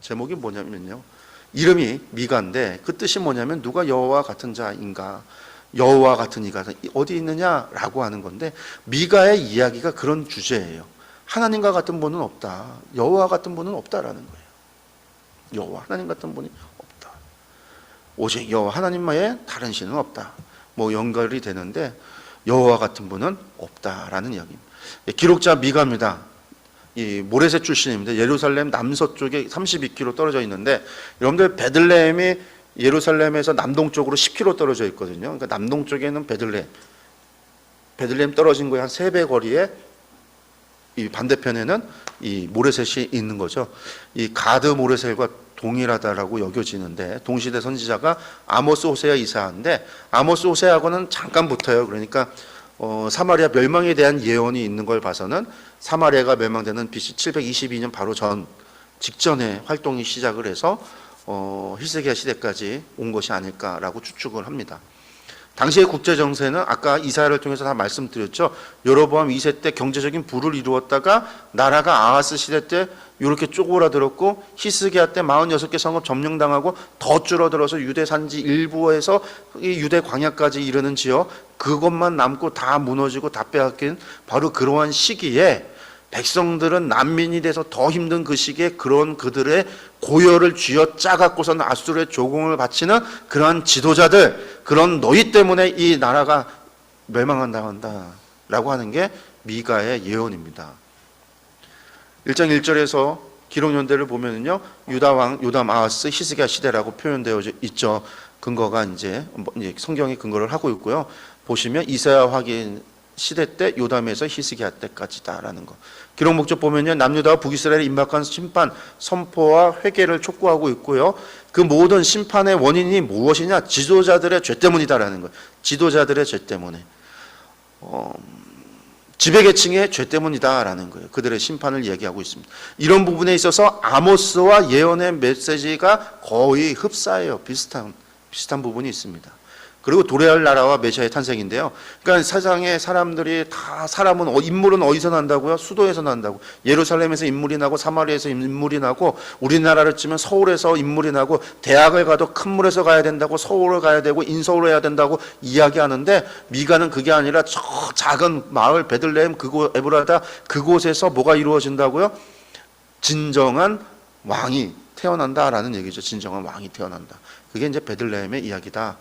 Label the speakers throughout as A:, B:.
A: 제목이 뭐냐면요, 이름이 미가인데 그 뜻이 뭐냐면 누가 여호와 같은 자인가, 여호와 같은 이가 어디 있느냐라고 하는 건데, 미가의 이야기가 그런 주제예요. 하나님과 같은 분은 없다, 여호와 같은 분은 없다라는 거예요. 여호와 하나님 같은 분이 없다, 오직 여호와 하나님 외에 다른 신은 없다, 뭐 연결이 되는데 여호와 같은 분은 없다라는 이야기입니다. 기록자 미가입니다. 이 모레셋 출신입니다. 예루살렘 남서쪽에 32km 떨어져 있는데, 여러분들 베들레헴이 예루살렘에서 남동쪽으로 10km 떨어져 있거든요. 그러니까 남동쪽에는 베들레헴 떨어진 거에 한 3배 거리에 이 반대편에는 이 모레셋이 있는 거죠. 이 가드 모레셋과 동일하다라고 여겨지는데, 동시대 선지자가 아모스 호세아 이사야인데, 아모스 호세아하고는 잠깐 붙어요. 그러니까 사마리아 멸망에 대한 예언이 있는 걸 봐서는 사마리아가 멸망되는 BC 722년 바로 직전에 활동이 시작을 해서 히스기야 시대까지 온 것이 아닐까라고 추측을 합니다. 당시의 국제 정세는 아까 이사야를 통해서 다 말씀드렸죠. 여로보암 2세 때 경제적인 부를 이루었다가 나라가 아하스 시대 때 이렇게 쪼그라들었고, 히스기야 때 46개 성읍 점령당하고 더 줄어들어서 유대 산지 일부에서 이 유대 광야까지 이르는 지역, 그것만 남고 다 무너지고 다 빼앗긴 바로 그러한 시기에 백성들은 난민이 돼서 더 힘든 그 시기에 그런 그들의 고열을 쥐어짜갖고서는 아수르의 조공을 바치는 그러한 지도자들, 그런 너희 때문에 이 나라가 멸망한다라고 하는 게 미가의 예언입니다. 1장 1절에서 기록 연대를 보면은요, 유다 왕 요담 아하스 히스기야 시대라고 표현되어 있죠. 근거가 이제 성경이 근거를 하고 있고요. 보시면 이사야 확인 시대 때 요담에서 히스기야 때까지다라는 거. 기록 목적 보면요, 남유다와 북이스라엘에 임박한 심판 선포와 회개를 촉구하고 있고요. 그 모든 심판의 원인이 무엇이냐? 지도자들의 죄 때문이다라는 거예요. 지도자들의 죄 때문에, 지배계층의 죄 때문이다라는 거예요. 그들의 심판을 얘기하고 있습니다. 이런 부분에 있어서 아모스와 예언의 메시지가 거의 흡사해요. 비슷한 부분이 있습니다. 그리고 도래할 나라와 메시아의 탄생인데요. 그러니까 세상의 사람들이 다, 인물은 어디서 난다고요? 수도에서 난다고. 예루살렘에서 인물이 나고, 사마리아에서 인물이 나고, 우리나라를 치면 서울에서 인물이 나고, 대학을 가도 큰 물에서 가야 된다고, 서울을 가야 되고, 인서울을 해야 된다고 이야기하는데, 미가는 그게 아니라 저 작은 마을 베들레헴 에브라다 그곳에서 뭐가 이루어진다고요? 진정한 왕이 태어난다라는 얘기죠. 진정한 왕이 태어난다. 그게 이제 베들레헴의 이야기다.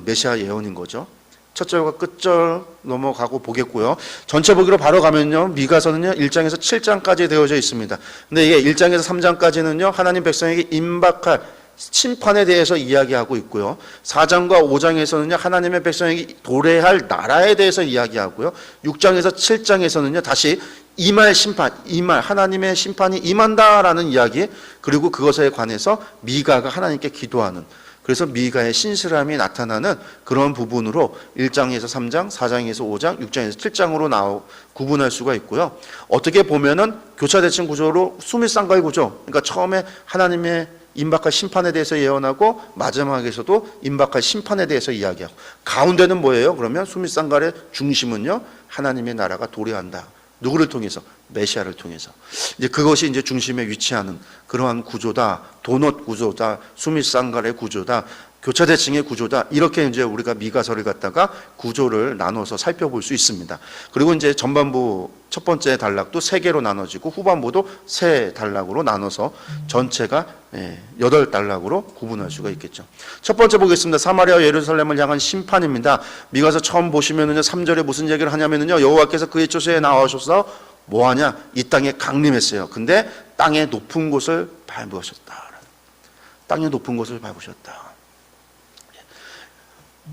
A: 메시아 예언인 거죠. 첫 절과 끝절 넘어가고 보겠고요. 전체 보기로 바로 가면요, 미가서는요 1장에서 7장까지 되어져 있습니다. 근데 이게 1장에서 3장까지는요 하나님 백성에게 임박할 심판에 대해서 이야기하고 있고요. 4장과 5장에서는요 하나님의 백성에게 도래할 나라에 대해서 이야기하고요. 6장에서 7장에서는요 다시 하나님의 심판이 임한다라는 이야기, 그리고 그것에 관해서 미가가 하나님께 기도하는, 그래서 미가의 신실함이 나타나는 그런 부분으로 1장에서 3장, 4장에서 5장, 6장에서 7장으로 구분할 수가 있고요. 어떻게 보면은 교차대칭 구조로 수미쌍갈 구조, 그러니까 처음에 하나님의 임박할 심판에 대해서 예언하고, 마지막에서도 임박할 심판에 대해서 이야기하고, 가운데는 뭐예요? 그러면 수미쌍갈의 중심은요 하나님의 나라가 도래한다. 누구를 통해서? 메시아를 통해서. 이제 그것이 이제 중심에 위치하는 그러한 구조다. 도넛 구조다. 수미쌍갈의 구조다. 교차대칭의 구조다. 이렇게 이제 우리가 미가서를 갖다가 구조를 나눠서 살펴볼 수 있습니다. 그리고 이제 전반부 첫 번째 단락도 3개로 나눠지고, 후반부도 3단락으로 나눠서 전체가 8단락으로 구분할 수가 있겠죠. 첫 번째 보겠습니다. 사마리아와 예루살렘을 향한 심판입니다. 미가서 처음 보시면은요 3절에 무슨 얘기를 하냐면은요, 여호와께서 그의 조세에 나와셔서 뭐하냐? 이 땅에 강림했어요. 근데 땅의 높은 곳을 밟으셨다. 땅의 높은 곳을 밟으셨다.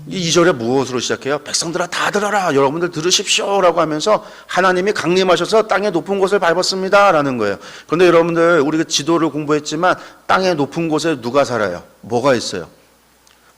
A: 이 2절에 무엇으로 시작해요? 백성들아 다 들어라, 여러분들 들으십시오 라고 하면서 하나님이 강림하셔서 땅의 높은 곳을 밟았습니다 라는 거예요. 그런데 여러분들, 우리가 지도를 공부했지만 땅의 높은 곳에 누가 살아요? 뭐가 있어요?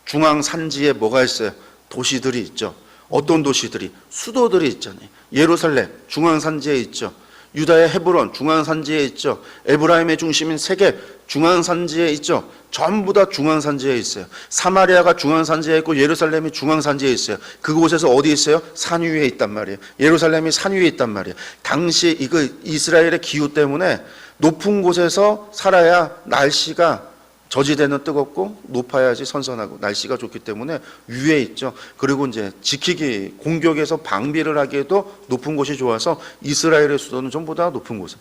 A: 중앙 산지에 뭐가 있어요? 도시들이 있죠. 어떤 도시들이? 수도들이 있잖아요. 예루살렘 중앙 산지에 있죠. 유다의 헤브론 중앙 산지에 있죠. 에브라임의 중심인 세겜 중앙 산지에 있죠. 전부 다 중앙 산지에 있어요. 사마리아가 중앙 산지에 있고 예루살렘이 중앙 산지에 있어요. 그곳에서 어디 있어요? 산 위에 있단 말이에요. 예루살렘이 산 위에 있단 말이에요. 당시 이스라엘의 기후 때문에 높은 곳에서 살아야 날씨가 저지대는 뜨겁고 높아야지 선선하고 날씨가 좋기 때문에 위에 있죠. 그리고 이제 지키기, 공격에서 방비를 하기에도 높은 곳이 좋아서 이스라엘의 수도는 전부 다 높은 곳에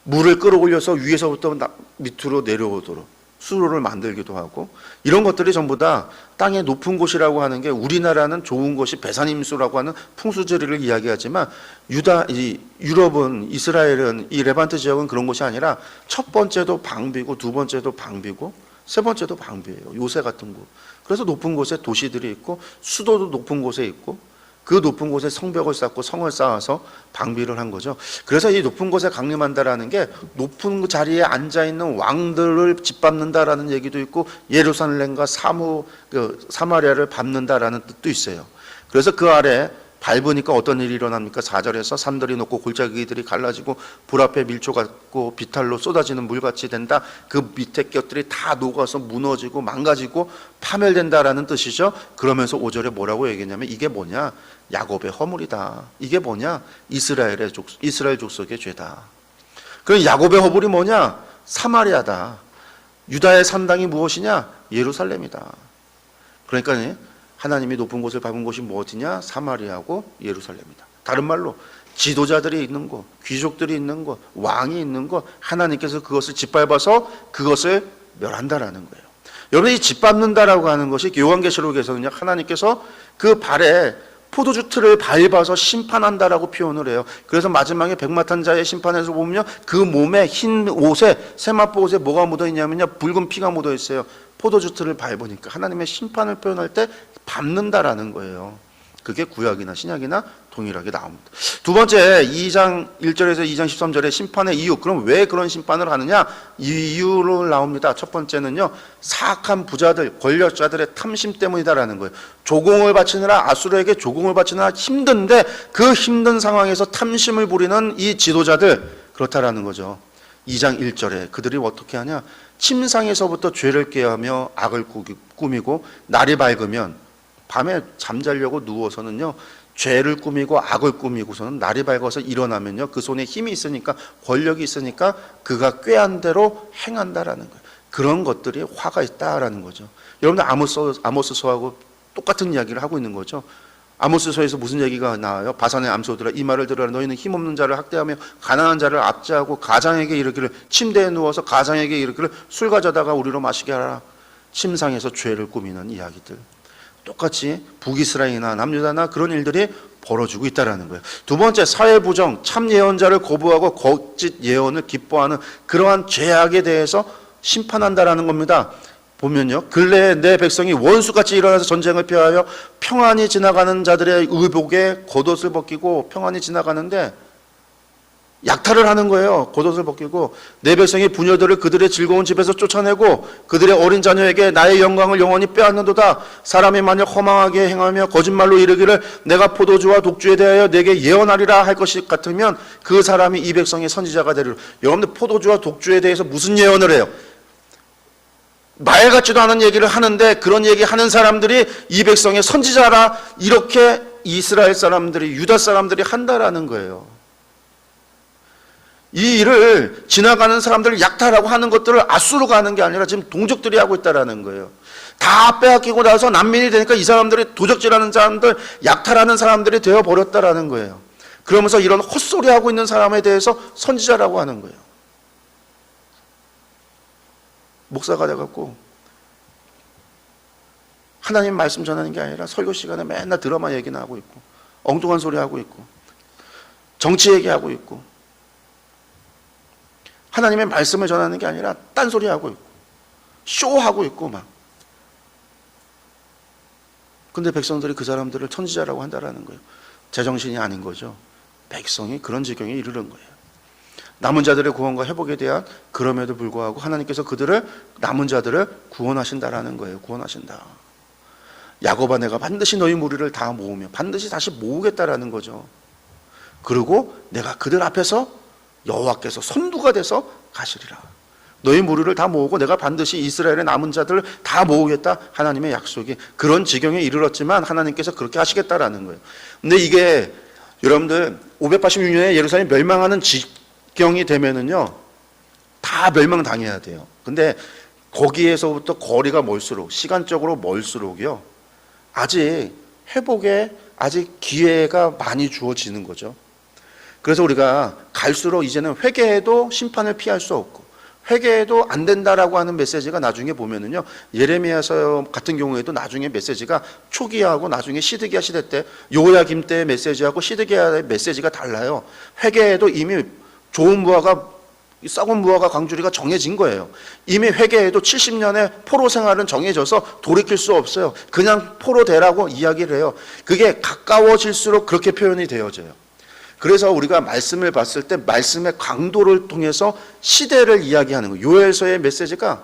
A: 물을 끌어올려서 위에서부터 밑으로 내려오도록 수로를 만들기도 하고, 이런 것들이 전부 다 땅의 높은 곳이라고 하는 게, 우리나라는 좋은 곳이 베사님수라고 하는 풍수지리를 이야기하지만 유럽은, 이스라엘은, 이 레반트 지역은 그런 곳이 아니라 첫 번째도 방비고 두 번째도 방비고 세 번째도 방비예요. 요새 같은 곳. 그래서 높은 곳에 도시들이 있고 수도도 높은 곳에 있고 그 높은 곳에 성벽을 쌓고 성을 쌓아서 방비를 한 거죠. 그래서 이 높은 곳에 강림한다라는 게 높은 자리에 앉아있는 왕들을 짓밟는다라는 얘기도 있고, 예루살렘과 사마리아를 밟는다라는 뜻도 있어요. 그래서 그 아래 밟으니까 어떤 일이 일어납니까? 4절에서 산들이 녹고 골짜기들이 갈라지고 불 앞에 밀초 같고 비탈로 쏟아지는 물같이 된다. 그 밑에 것들이 다 녹아서 무너지고 망가지고 파멸된다라는 뜻이죠. 그러면서 5절에 뭐라고 얘기했냐면, 이게 뭐냐? 야곱의 허물이다. 이게 뭐냐? 이스라엘 족속의 죄다. 그럼 야곱의 허물이 뭐냐? 사마리아다. 유다의 산당이 무엇이냐? 예루살렘이다. 그러니까 하나님이 높은 곳을 밟은 곳이 무엇이냐? 사마리아고 예루살렘이다. 다른 말로 지도자들이 있는 곳, 귀족들이 있는 곳, 왕이 있는 곳, 하나님께서 그것을 짓밟아서 그것을 멸한다라는 거예요. 여러분, 이 짓밟는다라고 하는 것이 요한계시록에서는요, 하나님께서 그 발에 포도주 틀을 밟아서 심판한다라고 표현을 해요. 그래서 마지막에 백마탄자의 심판에서 보면 그 몸에 흰 옷에, 세마포 옷에 뭐가 묻어 있냐면요, 붉은 피가 묻어 있어요. 포도주 틀을 밟으니까 하나님의 심판을 표현할 때 밟는다라는 거예요. 그게 구약이나 신약이나 동일하게 나옵니다. 두 번째, 2장 1절에서 2장 13절의 심판의 이유. 그럼 왜 그런 심판을 하느냐? 이유로 나옵니다. 첫 번째는요, 사악한 부자들, 권력자들의 탐심 때문이다라는 거예요. 조공을 바치느라, 아수르에게 조공을 바치느라 힘든데 그 힘든 상황에서 탐심을 부리는 이 지도자들, 그렇다라는 거죠. 2장 1절에 그들이 어떻게 하냐? 침상에서부터 죄를 꾀하며 악을 꾸미고, 날이 밝으면 밤에 잠자려고 누워서는요, 죄를 꾸미고 악을 꾸미고서는 날이 밝아서 일어나면요, 그 손에 힘이 있으니까, 권력이 있으니까 그가 꾀한 대로 행한다라는 거예요. 그런 것들이 화가 있다라는 거죠. 여러분들 아모스서하고 똑같은 이야기를 하고 있는 거죠. 아모스서에서 무슨 얘기가 나와요? 바산의 암소들아, 이 말을 들으라. 너희는 힘없는 자를 학대하며 가난한 자를 압제하고 가장에게 이르기를, 침대에 누워서 가장에게 이르기를 술 가져다가 우리로 마시게 하라. 침상에서 죄를 꾸미는 이야기들. 똑같이 북이스라엘이나 남유다나 그런 일들이 벌어지고 있다는 거예요. 두 번째, 사회부정, 참 예언자를 거부하고 거짓 예언을 기뻐하는 그러한 죄악에 대해서 심판한다라는 겁니다. 보면요, 근래에 내 백성이 원수같이 일어나서 전쟁을 피하여 평안히 지나가는 자들의 의복에 겉옷을 벗기고, 평안히 지나가는데 약탈을 하는 거예요. 겉옷을 벗기고, 내 백성이 부녀들을 그들의 즐거운 집에서 쫓아내고 그들의 어린 자녀에게 나의 영광을 영원히 빼앗는도다. 사람이 만약 허망하게 행하며 거짓말로 이르기를 내가 포도주와 독주에 대하여 내게 예언하리라 할 것이 같으면 그 사람이 이 백성의 선지자가 되리라. 여러분들, 포도주와 독주에 대해서 무슨 예언을 해요? 말 같지도 않은 얘기를 하는데 그런 얘기 하는 사람들이 이 백성의 선지자라, 이렇게 이스라엘 사람들이, 유다 사람들이 한다라는 거예요. 이 일을 지나가는 사람들을 약탈하고 하는 것들을 아수르가 하는 게 아니라 지금 동족들이 하고 있다라는 거예요. 다 빼앗기고 나서 난민이 되니까 이 사람들이, 도적질하는 사람들, 약탈하는 사람들이 되어버렸다라는 거예요. 그러면서 이런 헛소리 하고 있는 사람에 대해서 선지자라고 하는 거예요. 목사가 돼갖고 하나님 말씀 전하는 게 아니라 설교 시간에 맨날 드라마 얘기나 하고 있고, 엉뚱한 소리 하고 있고, 정치 얘기하고 있고, 하나님의 말씀을 전하는 게 아니라 딴소리 하고 있고, 쇼하고 있고 막. 근데 백성들이 그 사람들을 천지자라고 한다라는 거예요. 제정신이 아닌 거죠. 백성이 그런 지경에 이르는 거예요. 남은 자들의 구원과 회복에 대한, 그럼에도 불구하고 하나님께서 그들을, 남은 자들을 구원하신다라는 거예요. 구원하신다. 야곱아, 내가 반드시 너희 무리를 다 모으며 반드시 다시 모으겠다라는 거죠. 그리고 내가 그들 앞에서 여호와께서 선두가 돼서 가시리라. 너희 무리를 다 모으고 내가 반드시 이스라엘의 남은 자들을 다 모으겠다. 하나님의 약속이 그런 지경에 이르렀지만 하나님께서 그렇게 하시겠다라는 거예요. 근데 이게 여러분들 586년에 예루살렘이 멸망하는 경이 되면은요 다 멸망당해야 돼요. 근데 거기에서부터 거리가 멀수록, 시간적으로 멀수록요 아직 회복에 아직 기회가 많이 주어지는 거죠. 그래서 우리가 갈수록 이제는 회개해도 심판을 피할 수 없고 회개해도 안 된다라고 하는 메시지가 나중에 보면은요 예레미야서 같은 경우에도 나중에 메시지가 초기하고 나중에 시드기야 시대 때 요야김 때의 메시지하고 시드기야의 메시지가 달라요. 회개해도 이미 좋은 무화과 썩은 무화과 광주리가 정해진 거예요. 이미 회개해도 70년의 포로 생활은 정해져서 돌이킬 수 없어요. 그냥 포로 되라고 이야기를 해요. 그게 가까워질수록 그렇게 표현이 되어져요. 그래서 우리가 말씀을 봤을 때 말씀의 강도를 통해서 시대를 이야기하는 거예요. 요엘서의 메시지가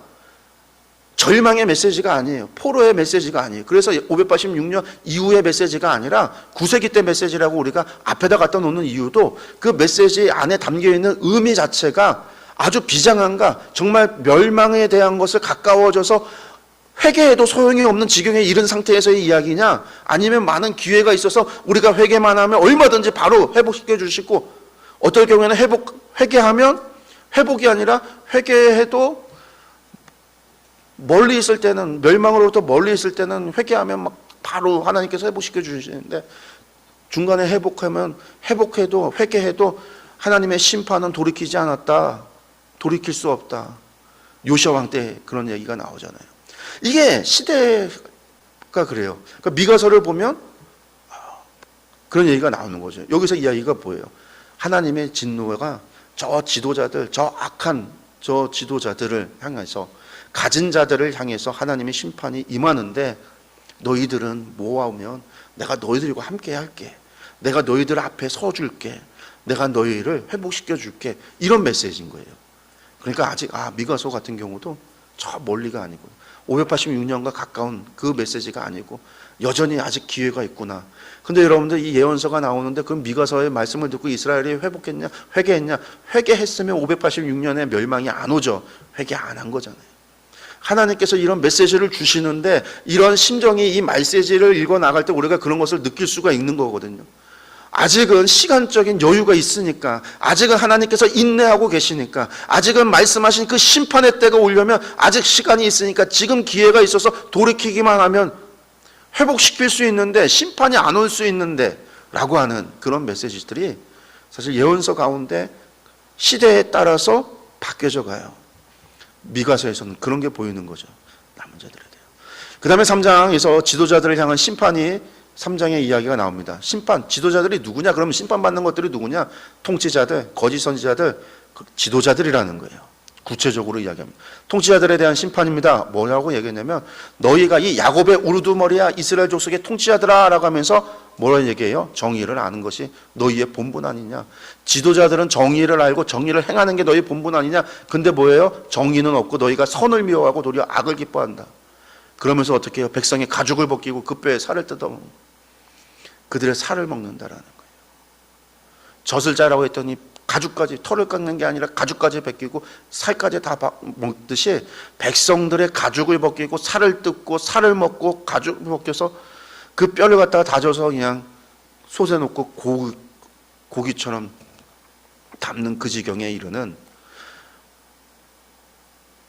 A: 절망의 메시지가 아니에요. 포로의 메시지가 아니에요. 그래서 586년 이후의 메시지가 아니라 9세기 때 메시지라고 우리가 앞에다 갖다 놓는 이유도 그 메시지 안에 담겨있는 의미 자체가 아주 비장한가, 정말 멸망에 대한 것을 가까워져서 회개해도 소용이 없는 지경에 이른 상태에서의 이야기냐, 아니면 많은 기회가 있어서 우리가 회개만 하면 얼마든지 바로 회복시켜 주시고, 어떨 경우에는 회개하면 회복이 아니라 회개해도 멀리 있을 때는, 멸망으로부터 멀리 있을 때는 회개하면 막 바로 하나님께서 회복시켜 주시는데, 중간에 회복해도 회개해도 하나님의 심판은 돌이키지 않았다, 돌이킬 수 없다. 요시아 왕 때 그런 얘기가 나오잖아요. 이게 시대가 그래요. 그러니까 미가서를 보면 그런 얘기가 나오는 거죠. 여기서 이야기가 뭐예요? 하나님의 진노가 저 지도자들, 저 악한 저 지도자들을 향해서, 가진 자들을 향해서 하나님의 심판이 임하는데, 너희들은 모아오면 내가 너희들과 함께 할게, 내가 너희들 앞에 서줄게, 내가 너희를 회복시켜 줄게, 이런 메시지인 거예요. 그러니까 아직 미가서 같은 경우도 저 멀리가 아니고 586년과 가까운 그 메시지가 아니고 여전히 아직 기회가 있구나. 근데 여러분들 이 예언서가 나오는데 그 미가서의 말씀을 듣고 이스라엘이 회복했냐, 회개했냐? 회개했으면 586년에 멸망이 안 오죠. 회개 안 한 거잖아요. 하나님께서 이런 메시지를 주시는데 이런 심정이, 이 메시지를 읽어 나갈 때 우리가 그런 것을 느낄 수가 있는 거거든요. 아직은 시간적인 여유가 있으니까, 아직은 하나님께서 인내하고 계시니까, 아직은 말씀하신 그 심판의 때가 오려면 아직 시간이 있으니까 지금 기회가 있어서 돌이키기만 하면 회복시킬 수 있는데, 심판이 안 올 수 있는데 라고 하는 그런 메시지들이 사실 예언서 가운데 시대에 따라서 바뀌어져 가요. 미가서에서는 그런 게 보이는 거죠. 남은 자들에 대해. 그 다음에 3장에서 지도자들을 향한 심판이 3장의 이야기가 나옵니다. 심판, 지도자들이 누구냐? 그러면 심판받는 것들이 누구냐? 통치자들, 거짓 선지자들, 지도자들이라는 거예요. 구체적으로 이야기합니다. 통치자들에 대한 심판입니다. 뭐라고 얘기했냐면, 너희가 이 야곱의 우르두머리야, 이스라엘 족속의 통치자들아 라고 하면서 뭐라고 얘기해요? 정의를 아는 것이 너희의 본분 아니냐? 지도자들은 정의를 알고 정의를 행하는 게 너희의 본분 아니냐? 근데 뭐예요? 정의는 없고 너희가 선을 미워하고 도리어 악을 기뻐한다. 그러면서 어떻게 해요? 백성의 가죽을 벗기고 그 뼈에 살을 뜯어먹는, 그들의 살을 먹는다라는 거예요. 젖을 짜라고 했더니 가죽까지, 털을 깎는 게 아니라 가죽까지 벗기고 살까지 다 먹듯이 백성들의 가죽을 벗기고 살을 뜯고 살을 먹고 가죽을 벗겨서 그 뼈를 갖다가 다져서 그냥 솥에 놓고 고기처럼 담는 그 지경에 이르는,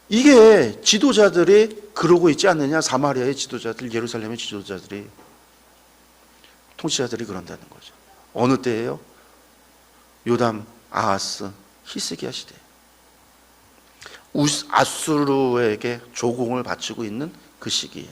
A: 이게 지도자들이 그러고 있지 않느냐? 사마리아의 지도자들, 예루살렘의 지도자들이, 통치자들이 그런다는 거죠. 어느 때예요? 요담, 아하스, 히스기야 시대. 아수르에게 조공을 바치고 있는 그 시기에.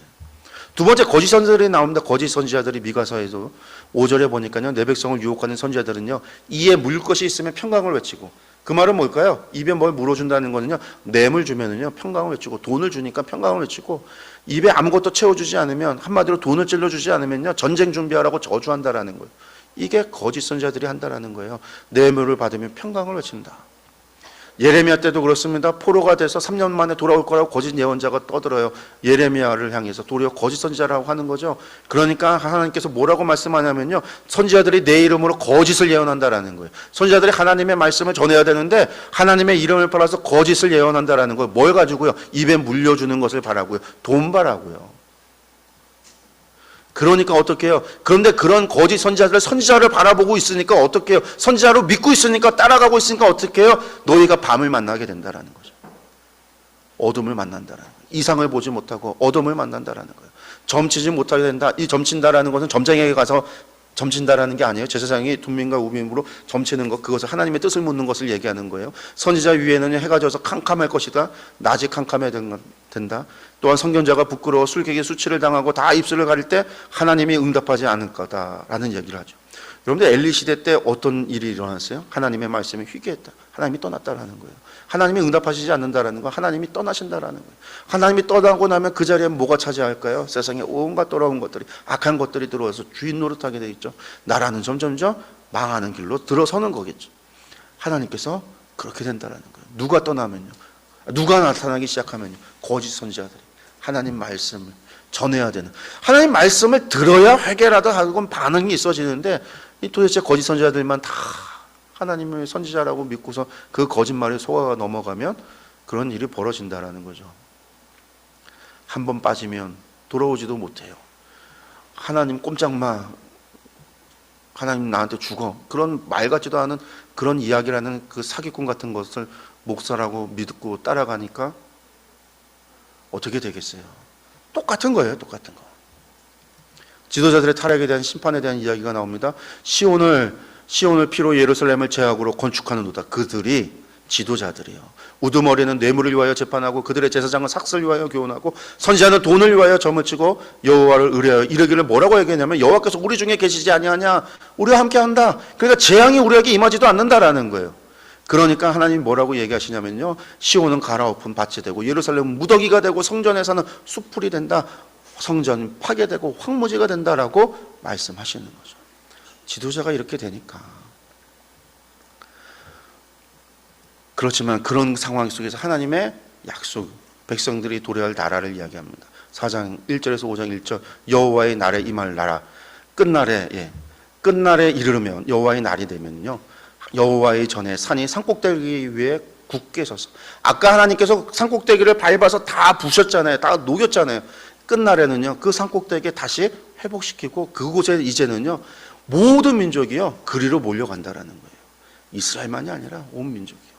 A: 두 번째, 거짓 선지자들이 나옵니다. 거짓 선지자들이 미가서에도 5절에 보니까요, 내 백성을 유혹하는 선지자들은요, 이에 물 것이 있으면 평강을 외치고, 그 말은 뭘까요? 입에 뭘 물어준다는 거는요, 뇌물 주면은요 평강을 외치고, 돈을 주니까 평강을 외치고, 입에 아무것도 채워주지 않으면, 한마디로 돈을 찔러주지 않으면요 전쟁 준비하라고 저주한다라는 거예요. 이게 거짓 선지자들이 한다라는 거예요. 뇌물을 받으면 평강을 외친다. 예레미야 때도 그렇습니다. 포로가 돼서 3년 만에 돌아올 거라고 거짓 예언자가 떠들어요. 예레미야를 향해서 도리어 거짓 선지자라고 하는 거죠. 그러니까 하나님께서 뭐라고 말씀하냐면요, 선지자들이 내 이름으로 거짓을 예언한다라는 거예요. 선지자들이 하나님의 말씀을 전해야 되는데 하나님의 이름을 팔아서 거짓을 예언한다라는 거예요. 뭘 가지고요? 입에 물려주는 것을 바라고요. 돈 바라고요. 그러니까 어떻게 해요? 그런데 그런 거짓 선지자를 바라보고 있으니까 어떻게 해요? 선지자로 믿고 있으니까 따라가고 있으니까 어떻게 해요? 너희가 밤을 만나게 된다라는 거죠. 어둠을 만난다라는 거예요. 이상을 보지 못하고 어둠을 만난다라는 거예요. 점치지 못하게 된다. 이 점친다라는 것은 점쟁이에게 가서 점친다라는 게 아니에요. 제사장이 둠민과 우빔으로 점치는 것, 그것을 하나님의 뜻을 묻는 것을 얘기하는 거예요. 선지자 위에는 해가 져서 캄캄할 것이다. 낮이 캄캄해야 된다. 또한 선견자가 부끄러워 술객의 수치를 당하고 다 입술을 가릴 때 하나님이 응답하지 않을 거다라는 얘기를 하죠. 여러분들 엘리 시대 때 어떤 일이 일어났어요? 하나님의 말씀이 희귀했다. 하나님이 떠났다라는 거예요. 하나님이 응답하시지 않는다라는 건 하나님이 떠나신다라는 거예요. 하나님이 떠나고 나면 그 자리에 뭐가 차지할까요? 세상에 온갖 더러운 것들이, 악한 것들이 들어와서 주인 노릇하게 돼 있죠. 나라는 점점점 망하는 길로 들어서는 거겠죠. 하나님께서 그렇게 된다라는 거예요. 누가 떠나면요, 누가 나타나기 시작하면요, 거짓 선지자들이 하나님 말씀을 전해야 되는, 하나님 말씀을 들어야 회개라도 하고 반응이 있어지는데, 이 도대체 거짓 선지자들만 다 하나님을 선지자라고 믿고서 그 거짓말에 속아가 넘어가면 그런 일이 벌어진다라는 거죠. 한 번 빠지면 돌아오지도 못해요. 하나님 꼼짝마, 하나님 나한테 죽어, 그런 말 같지도 않은 그런 이야기라는 그 사기꾼 같은 것을 목사라고 믿고 따라가니까 어떻게 되겠어요? 똑같은 거예요. 똑같은 거. 지도자들의 타락에 대한 심판에 대한 이야기가 나옵니다. 시온을 피로 예루살렘을 제약으로 건축하는도다. 그들이 지도자들이요. 우두머리는 뇌물을 위하여 재판하고 그들의 제사장은 삭슬을 위하여 교훈하고 선지자는 돈을 위하여 점을 치고 여호와를 의뢰하여 이르기를 뭐라고 얘기하냐면 여호와께서 우리 중에 계시지 아니하냐, 우리와 함께한다. 그러니까 재앙이 우리에게 임하지도 않는다라는 거예요. 그러니까 하나님 뭐라고 얘기하시냐면요, 시온은 갈아엎은 밭이 되고 예루살렘은 무더기가 되고 성전에서는 숲풀이 된다. 성전 파괴되고 황무지가 된다라고 말씀하시는 거죠. 지도자가 이렇게 되니까. 그렇지만 그런 상황 속에서 하나님의 약속, 백성들이 도래할 나라를 이야기합니다. 4장 1절에서 5장 1절, 여호와의 날에 임할 나라. 끝날에 이르면, 여호와의 날이 되면요, 여호와의 전에 산이 산꼭대기 위에 굳게 서서, 아까 하나님께서 산꼭대기를 밟아서 다 부셨잖아요. 다 녹였잖아요. 끝날에는요, 그 산꼭대기에 다시 회복시키고 그곳에 이제는요 모든 민족이요 그리로 몰려간다라는 거예요. 이스라엘만이 아니라 온 민족이요.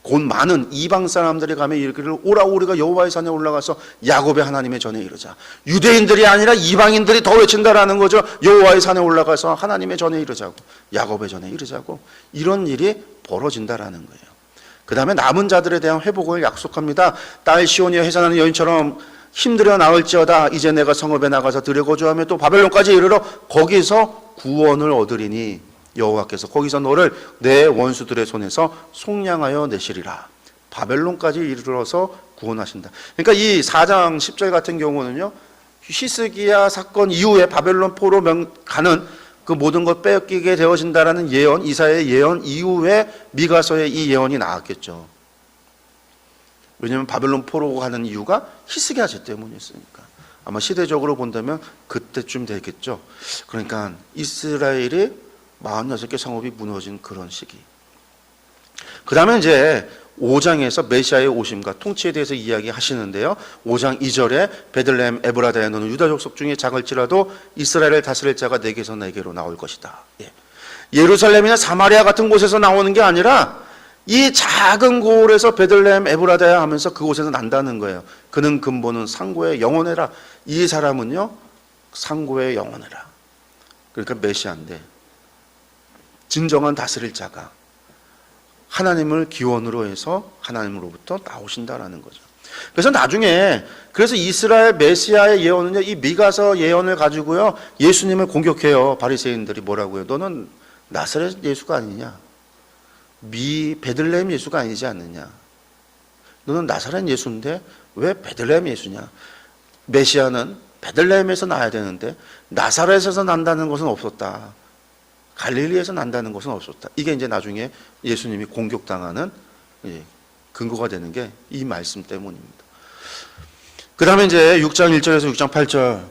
A: 곧 많은 이방 사람들이 가면 이르기를 오라, 우리가 여호와의 산에 올라가서 야곱의 하나님의 전에 이르자. 유대인들이 아니라 이방인들이 더 외친다라는 거죠. 여호와의 산에 올라가서 하나님의 전에 이르자고, 야곱의 전에 이르자고. 이런 일이 벌어진다라는 거예요. 그 다음에 남은 자들에 대한 회복을 약속합니다. 딸 시온이여 해산하는 여인처럼 힘들어 나을지어다. 이제 내가 성읍에 나가서 들에 거주하며 또 바벨론까지 이르러 거기서 구원을 얻으리니 여호와께서 거기서 너를 내 원수들의 손에서 속량하여 내시리라. 바벨론까지 이르러서 구원하신다. 그러니까 이 4장 10절 같은 경우는요, 히스기야 사건 이후에 바벨론 포로 가는 그 모든 것 빼앗기게 되어진다라는 예언, 이사야의 예언 이후에 미가서의 이 예언이 나왔겠죠. 왜냐하면 바벨론 포로 가는 이유가 히스기야 죄 때문이었으니까. 아마 시대적으로 본다면 그때쯤 되겠죠. 그러니까 이스라엘이 46개 성읍이 무너진 그런 시기. 그 다음에 이제 5장에서 메시아의 오심과 통치에 대해서 이야기하시는데요. 5장 2절에 베들레헴 에브라다야 너는 유다 족속 중에 작을지라도 이스라엘을 다스릴 자가 내게서 내게로 나올 것이다. 예루살렘이나 사마리아 같은 곳에서 나오는 게 아니라 이 작은 고을에서 베들레헴 에브라다야 하면서 그곳에서 난다는 거예요. 그는 근본은 상고의 영원해라. 이 사람은요 상고의 영원해라. 그러니까 메시아인데 진정한 다스릴 자가 하나님을 기원으로 해서 하나님으로부터 나오신다라는 거죠. 그래서 나중에 이스라엘 메시아의 예언은요, 이 미가서 예언을 가지고요 예수님을 공격해요. 바리새인들이 뭐라고요? 너는 나사렛 예수가 아니냐? 베들레헴 예수가 아니지 않느냐? 너는 나사렛 예수인데 왜 베들레헴 예수냐? 메시아는 베들레헴에서 나야 되는데 나사렛에서 난다는 것은 없었다. 갈릴리에서 난다는 것은 없었다. 이게 이제 나중에 예수님이 공격당하는 근거가 되는 게 이 말씀 때문입니다. 그 다음에 이제 6장 1절에서 6장 8절,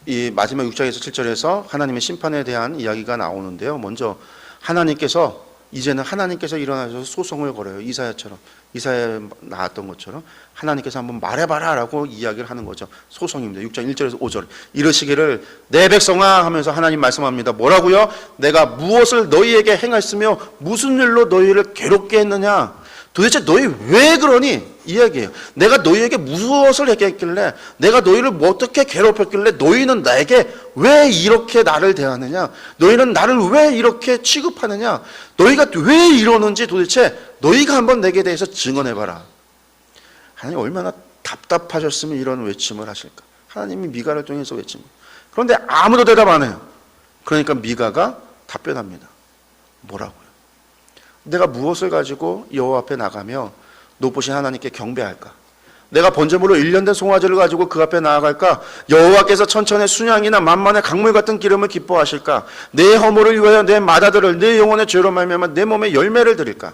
A: 이 마지막 6장에서 7절에서 하나님의 심판에 대한 이야기가 나오는데요. 먼저 하나님께서 이제는 하나님께서 일어나셔서 소송을 걸어요. 이사야처럼, 이사야에 나왔던 것처럼 하나님께서 한번 말해봐라 라고 이야기를 하는 거죠. 소송입니다. 6장 1절에서 5절. 이러시기를 내 백성아 하면서 하나님 말씀합니다. 뭐라고요? 내가 무엇을 너희에게 행했으며 무슨 일로 너희를 괴롭게 했느냐? 도대체 너희 왜 그러니? 이야기해요. 내가 너희에게 무엇을 했길래, 내가 너희를 어떻게 괴롭혔길래 너희는 나에게 왜 이렇게 나를 대하느냐? 너희는 나를 왜 이렇게 취급하느냐? 너희가 왜 이러는지 도대체 너희가 한번 내게 대해서 증언해봐라. 하나님 얼마나 답답하셨으면 이런 외침을 하실까? 하나님이 미가를 통해서 외칩니다. 그런데 아무도 대답 안 해요. 그러니까 미가가 답변합니다. 뭐라고요? 내가 무엇을 가지고 여호와 앞에 나가며 높으신 하나님께 경배할까? 내가 번제물로 1년 된 송아지를 가지고 그 앞에 나아갈까? 여호와께서 천천의 순양이나 만만의 강물 같은 기름을 기뻐하실까? 내 허물을 위하여 내 맏아들을 내 영혼의 죄로 말미암아 내 몸에 열매를 드릴까?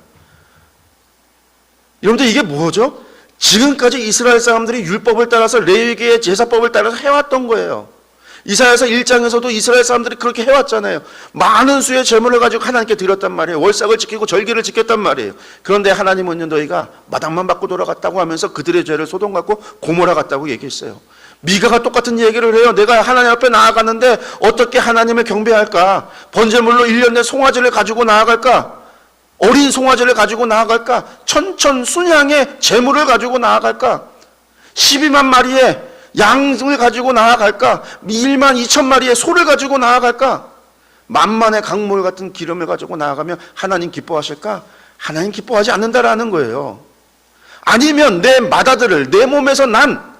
A: 여러분들 이게 뭐죠? 지금까지 이스라엘 사람들이 율법을 따라서 레위기의 제사법을 따라서 해왔던 거예요. 이사야서 1장에서도 이스라엘 사람들이 그렇게 해왔잖아요. 많은 수의 제물을 가지고 하나님께 드렸단 말이에요. 월삭을 지키고 절기를 지켰단 말이에요. 그런데 하나님은 너희가 마당만 받고 돌아갔다고 하면서 그들의 죄를 소돔 같고 고모라 같다고 얘기했어요. 미가가 똑같은 얘기를 해요. 내가 하나님 앞에 나아갔는데 어떻게 하나님을 경배할까? 번제물로 1년 된 송아지를 가지고 나아갈까? 어린 송아지를 가지고 나아갈까? 천천순양의 제물을 가지고 나아갈까? 12만 마리의 양을 가지고 나아갈까? 1만 2천 마리의 소를 가지고 나아갈까? 만만의 강물 같은 기름을 가지고 나아가면 하나님 기뻐하실까? 하나님 기뻐하지 않는다라는 거예요. 아니면 내 맏아들을, 내 몸에서 난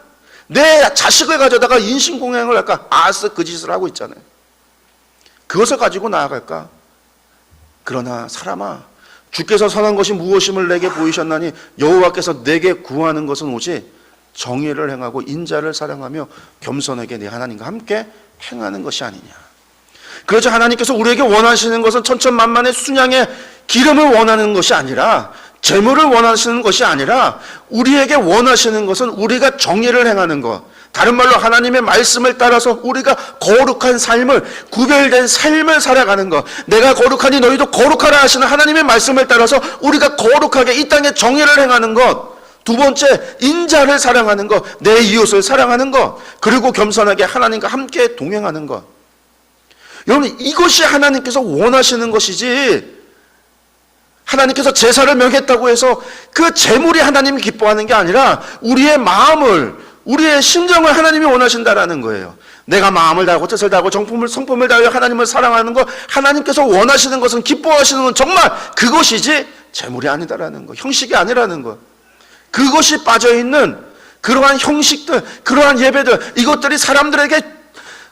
A: 내 자식을 가져다가 인신공양을 할까? 아스 그 짓을 하고 있잖아요. 그것을 가지고 나아갈까? 그러나 사람아, 주께서 선한 것이 무엇임을 내게 보이셨나니 여호와께서 내게 구하는 것은 오직 정의를 행하고 인자를 사랑하며 겸손하게 내 하나님과 함께 행하는 것이 아니냐. 그렇죠. 하나님께서 우리에게 원하시는 것은 천천만만의 순양의 기름을 원하는 것이 아니라, 재물을 원하시는 것이 아니라, 우리에게 원하시는 것은 우리가 정의를 행하는 것. 다른 말로 하나님의 말씀을 따라서 우리가 거룩한 삶을, 구별된 삶을 살아가는 것. 내가 거룩하니 너희도 거룩하라 하시는 하나님의 말씀을 따라서 우리가 거룩하게 이 땅에 정의를 행하는 것. 두 번째, 인자를 사랑하는 것, 내 이웃을 사랑하는 것, 그리고 겸손하게 하나님과 함께 동행하는 것. 여러분, 이것이 하나님께서 원하시는 것이지, 하나님께서 제사를 명했다고 해서 그 제물이 하나님이 기뻐하는 게 아니라 우리의 마음을, 우리의 심정을 하나님이 원하신다라는 거예요. 내가 마음을 다하고 뜻을 다하고 성품을 다하여 하나님을 사랑하는 것, 하나님께서 원하시는 것은, 기뻐하시는 건 정말 그것이지 제물이 아니다라는 것, 형식이 아니라는 것. 그것이 빠져있는 그러한 형식들, 그러한 예배들, 이것들이 사람들에게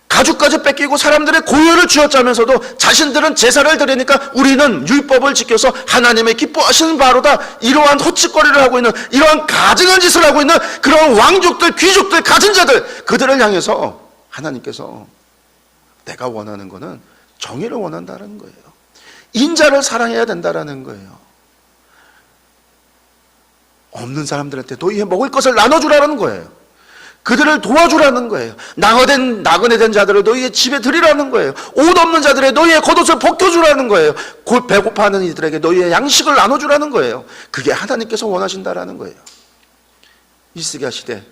A: 가죽까지 뺏기고 사람들의 고요를 쥐어짜면서도 자신들은 제사를 드리니까 우리는 율법을 지켜서 하나님의 기뻐하시는 바로다, 이러한 헛짓거리를 하고 있는, 이러한 가증한 짓을 하고 있는 그런 왕족들, 귀족들, 가진 자들, 그들을 향해서 하나님께서 내가 원하는 것은 정의를 원한다는 거예요. 인자를 사랑해야 된다는 거예요. 없는 사람들한테 너희의 먹을 것을 나눠주라는 거예요. 그들을 도와주라는 거예요. 나그네 된 자들을 너희의 집에 드리라는 거예요. 옷 없는 자들의 너희의 겉옷을 벗겨주라는 거예요. 곧 배고파하는 이들에게 너희의 양식을 나눠주라는 거예요. 그게 하나님께서 원하신다라는 거예요. 히스기야 시대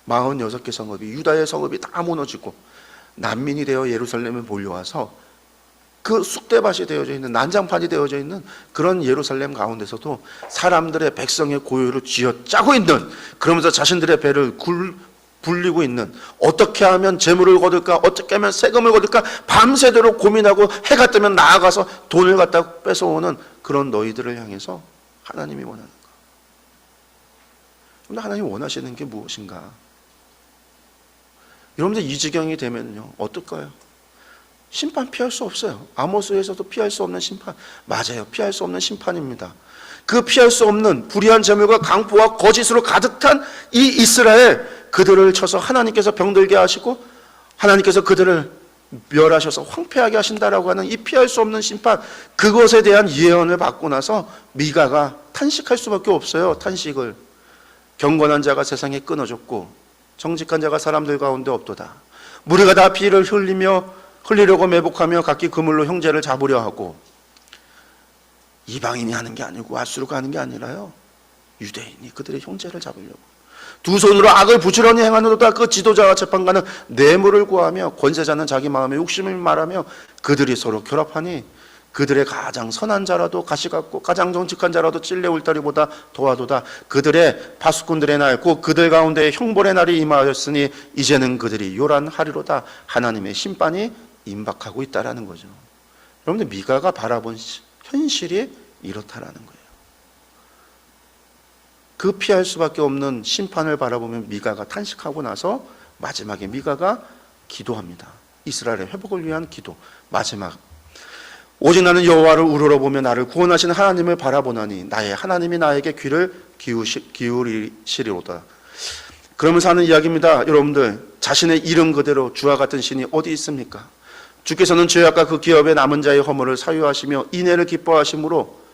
A: 46개 성읍이, 유다의 성읍이 다 무너지고 난민이 되어 예루살렘에 몰려와서 그 쑥대밭이 되어져 있는, 난장판이 되어져 있는 그런 예루살렘 가운데서도 사람들의, 백성의 고요를 쥐어짜고 있는, 그러면서 자신들의 배를 불리고 있는, 어떻게 하면 재물을 거둘까, 어떻게 하면 세금을 거둘까 밤새도록 고민하고 해가 뜨면 나아가서 돈을 갖다 뺏어오는 그런 너희들을 향해서 하나님이 원하는 것. 그런데 하나님이 원하시는 게 무엇인가? 여러분들 이 지경이 되면요 어떨까요? 심판 피할 수 없어요. 아모스에서도 피할 수 없는 심판, 맞아요. 피할 수 없는 심판입니다. 그 피할 수 없는 불의한 재물과 강포와 거짓으로 가득 찬 이 이스라엘, 그들을 쳐서 하나님께서 병들게 하시고 하나님께서 그들을 멸하셔서 황폐하게 하신다라고 하는 이 피할 수 없는 심판, 그것에 대한 예언을 받고 나서 미가가 탄식할 수밖에 없어요. 탄식을. 경건한 자가 세상에 끊어졌고 정직한 자가 사람들 가운데 없도다. 무리가 다 피를 흘리려고 매복하며 각기 그물로 형제를 잡으려 하고, 이방인이 하는 게 아니고 아수르가 하는 게 아니라요, 유대인이 그들의 형제를 잡으려고 두 손으로 악을 부지런히 행하노다. 그 지도자와 재판관은 뇌물을 구하며 권세자는 자기 마음의 욕심을 말하며 그들이 서로 결합하니 그들의 가장 선한 자라도 가시 같고 가장 정직한 자라도 찔레 울타리보다 더하도다. 그들의 파수꾼들의 날 곧 그들 가운데 형벌의 날이 임하였으니 이제는 그들이 요란하리로다. 하나님의 심판이 임박하고 있다라는 거죠. 여러분들, 미가가 바라본 현실이 이렇다라는 거예요. 그 피할 수밖에 없는 심판을 바라보면 미가가 탄식하고 나서 마지막에 미가가 기도합니다. 이스라엘의 회복을 위한 기도. 마지막, 오직 나는 여호와를 우러러보며 나를 구원하시는 하나님을 바라보나니 나의 하나님이 나에게 귀를 기울이시리로다. 그러면서 하는 이야기입니다. 여러분들, 자신의 이름 그대로 주와 같은 신이 어디 있습니까? 주께서는 죄악과 그 기업의 남은 자의 허물을 사유하시며 인애를 기뻐하심으로,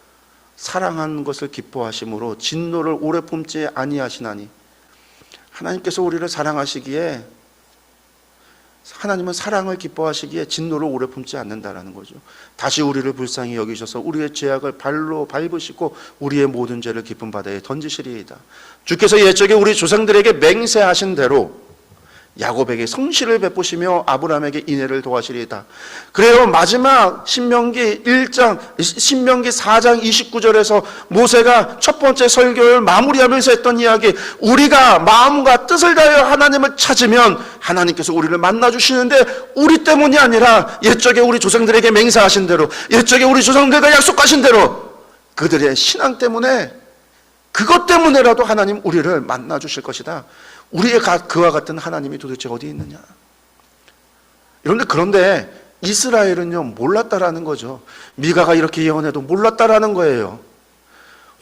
A: 사랑하는 것을 기뻐하심으로 진노를 오래 품지 아니하시나니. 하나님께서 우리를 사랑하시기에, 하나님은 사랑을 기뻐하시기에 진노를 오래 품지 않는다라는 거죠. 다시 우리를 불쌍히 여기셔서 우리의 죄악을 발로 밟으시고 우리의 모든 죄를 깊은 바다에 던지시리이다. 주께서 옛적에 우리 조상들에게 맹세하신 대로 야곱에게 성실을 베푸시며 아브라함에게 인애를 도하시리이다. 그래요, 마지막 신명기 4장 29절에서 모세가 첫 번째 설교를 마무리하면서 했던 이야기, 우리가 마음과 뜻을 다하여 하나님을 찾으면 하나님께서 우리를 만나주시는데, 우리 때문이 아니라 옛적에 우리 조상들에게 맹세하신 대로, 옛적에 우리 조상들과 약속하신 대로 그들의 신앙 때문에, 그것 때문에라도 하나님 우리를 만나주실 것이다. 우리의 그와 같은 하나님이 도대체 어디 있느냐. 여러분들, 그런데 이스라엘은요 몰랐다라는 거죠. 미가가 이렇게 예언해도 몰랐다라는 거예요.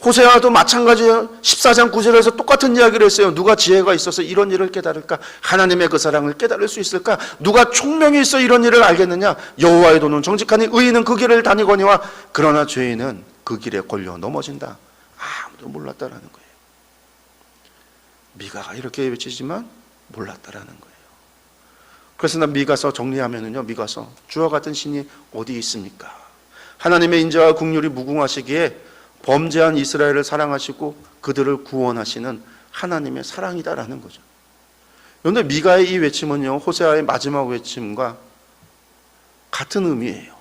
A: 호세아도 마찬가지예요. 14장 9절에서 똑같은 이야기를 했어요. 누가 지혜가 있어서 이런 일을 깨달을까? 하나님의 그 사랑을 깨달을 수 있을까? 누가 총명이 있어 이런 일을 알겠느냐? 여호와의 도는 정직하니 의인은 그 길을 다니거니와 그러나 죄인은 그 길에 걸려 넘어진다. 아무도 몰랐다라는 거예요. 미가가 이렇게 외치지만 몰랐다라는 거예요. 그래서 난 미가서 정리하면은요, 미가서 주와 같은 신이 어디 있습니까? 하나님의 인자와 긍휼이 무궁하시기에 범죄한 이스라엘을 사랑하시고 그들을 구원하시는 하나님의 사랑이다라는 거죠. 그런데 미가의 이 외침은요, 호세아의 마지막 외침과 같은 의미예요.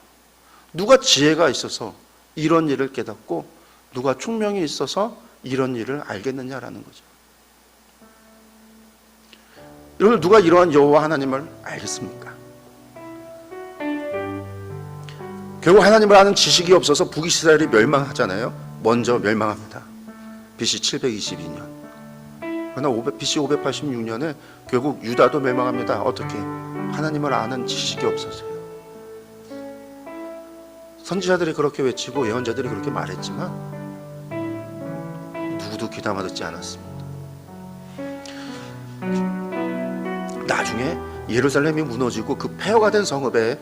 A: 누가 지혜가 있어서 이런 일을 깨닫고 누가 총명이 있어서 이런 일을 알겠느냐라는 거죠. 여러분, 누가 이러한 여호와 하나님을 알겠습니까? 결국 하나님을 아는 지식이 없어서 북이스라엘이 멸망하잖아요. 먼저 멸망합니다. BC 722년. 그러나 BC 586년에 결국 유다도 멸망합니다. 어떻게? 하나님을 아는 지식이 없어서요. 선지자들이 그렇게 외치고 예언자들이 그렇게 말했지만 누구도 귀담아 듣지 않았습니다. 나중에 예루살렘이 무너지고 그 폐허가 된 성읍에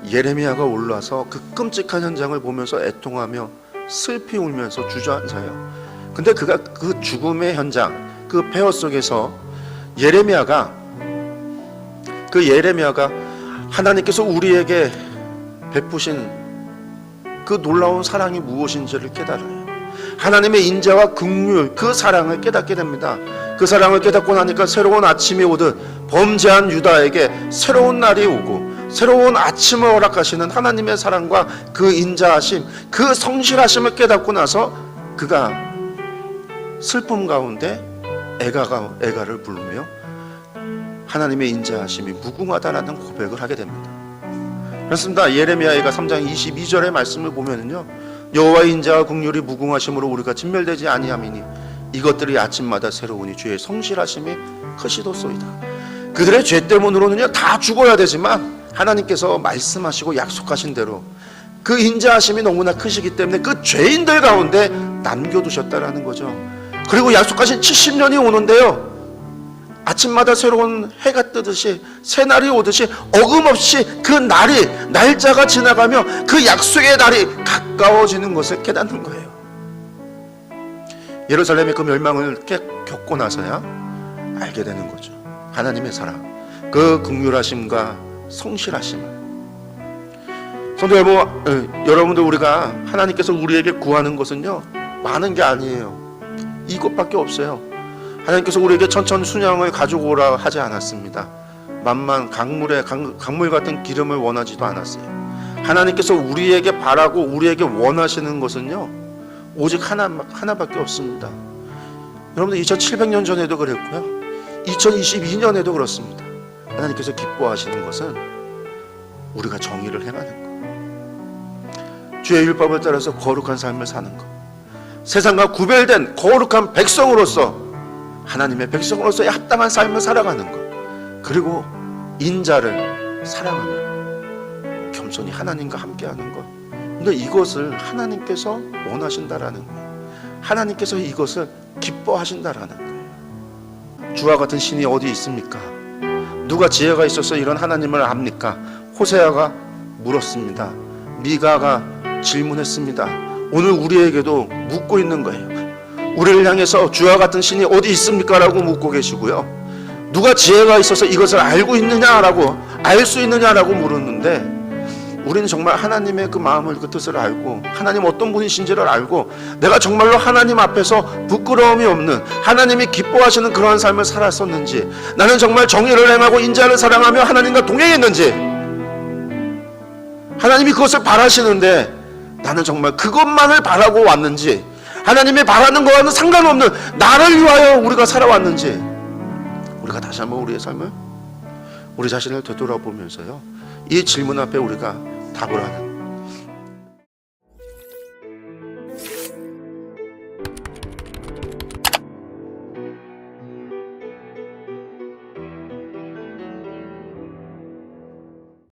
A: 예레미야가 올라서 그 끔찍한 현장을 보면서 애통하며 슬피 울면서 주저앉아요. 근데 그가 그 죽음의 현장, 그 폐허 속에서 예레미야가 하나님께서 우리에게 베푸신 그 놀라운 사랑이 무엇인지를 깨달아요. 하나님의 인자와 긍휼, 그 사랑을 깨닫게 됩니다. 그 사랑을 깨닫고 나니까 새로운 아침이 오듯 범죄한 유다에게 새로운 날이 오고 새로운 아침을 허락하시는 하나님의 사랑과 그 인자하심, 그 성실하심을 깨닫고 나서 그가 슬픔 가운데 애가를 부르며 하나님의 인자하심이 무궁하다라는 고백을 하게 됩니다. 그렇습니다. 예레미야가 3장 22절의 말씀을 보면은요, 여호와의 인자와 긍휼이 무궁하심으로 우리가 진멸되지 아니함이니 이것들이 아침마다 새로우니 주의 성실하심이 크시도소이다. 그들의 죄 때문으로는요 다 죽어야 되지만 하나님께서 말씀하시고 약속하신 대로 그 인자하심이 너무나 크시기 때문에 그 죄인들 가운데 남겨두셨다라는 거죠. 그리고 약속하신 70년이 오는데요, 아침마다 새로운 해가 뜨듯이 새날이 오듯이 어김없이 그 날짜가 지나가며 그 약속의 날이 가까워지는 것을 깨닫는 거예요. 예루살렘의 그 멸망을 겪고 나서야 알게 되는 거죠. 하나님의 사랑, 그 긍휼하심과 성실하심을. 성도 여러분, 여러분들 우리가 하나님께서 우리에게 구하는 것은요 많은 게 아니에요. 이것밖에 없어요. 하나님께서 우리에게 천천 순양을 가지고 오라 하지 않았습니다. 만만 강물 같은 기름을 원하지도 않았어요. 하나님께서 우리에게 바라고 우리에게 원하시는 것은요 오직 하나밖에 없습니다. 여러분들 2700년 전에도 그랬고요 2022년에도 그렇습니다. 하나님께서 기뻐하시는 것은 우리가 정의를 행하는 것, 주의 율법을 따라서 거룩한 삶을 사는 것, 세상과 구별된 거룩한 백성으로서 하나님의 백성으로서의 합당한 삶을 살아가는 것, 그리고 인자를 사랑하며 겸손히 하나님과 함께하는 것. 근데 이것을 하나님께서 원하신다라는 거예요. 하나님께서 이것을 기뻐하신다라는 거예요. 주와 같은 신이 어디 있습니까? 누가 지혜가 있어서 이런 하나님을 압니까? 호세아가 물었습니다. 미가가 질문했습니다. 오늘 우리에게도 묻고 있는 거예요. 우리를 향해서 주와 같은 신이 어디 있습니까? 라고 묻고 계시고요. 누가 지혜가 있어서 이것을 알고 있느냐라고, 알 수 있느냐라고 물었는데, 우리는 정말 하나님의 그 마음을, 그 뜻을 알고 하나님 어떤 분이신지를 알고 내가 정말로 하나님 앞에서 부끄러움이 없는, 하나님이 기뻐하시는 그러한 삶을 살았었는지, 나는 정말 정의를 행하고 인자를 사랑하며 하나님과 동행했는지, 하나님이 그것을 바라시는데 나는 정말 그것만을 바라고 왔는지, 하나님이 바라는 것과는 상관없는 나를 위하여 우리가 살아왔는지, 우리가 다시 한번 우리의 삶을, 우리 자신을 되돌아보면서요 이 질문 앞에 우리가 답을 하는,